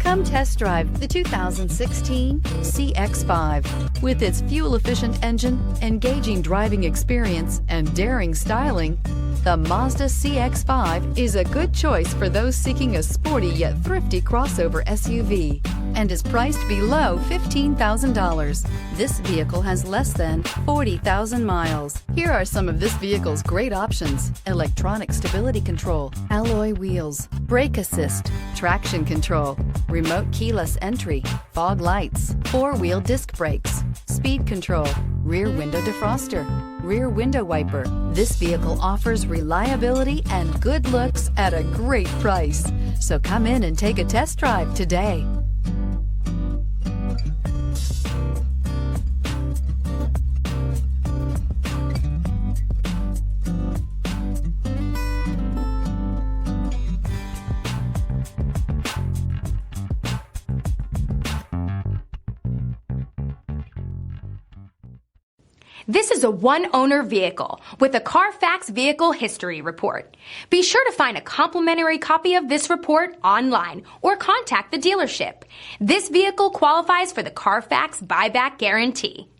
Come test drive the 2016 CX-5. With its fuel-efficient engine, engaging driving experience, and daring styling, the Mazda CX-5 is a good choice for those seeking a sporty yet thrifty crossover SUV and is priced below $15,000. This vehicle has less than 40,000 miles. Here are some of this vehicle's great options: electronic stability control, alloy wheels, brake assist, traction control, remote keyless entry, fog lights, four-wheel disc brakes, speed control, rear window defroster, rear window wiper. This vehicle offers reliability and good looks at a great price. So come in and take a test drive today. This is a one-owner vehicle with a Carfax Vehicle History Report. Be sure to find a complimentary copy of this report online or contact the dealership. This vehicle qualifies for the Carfax Buyback Guarantee.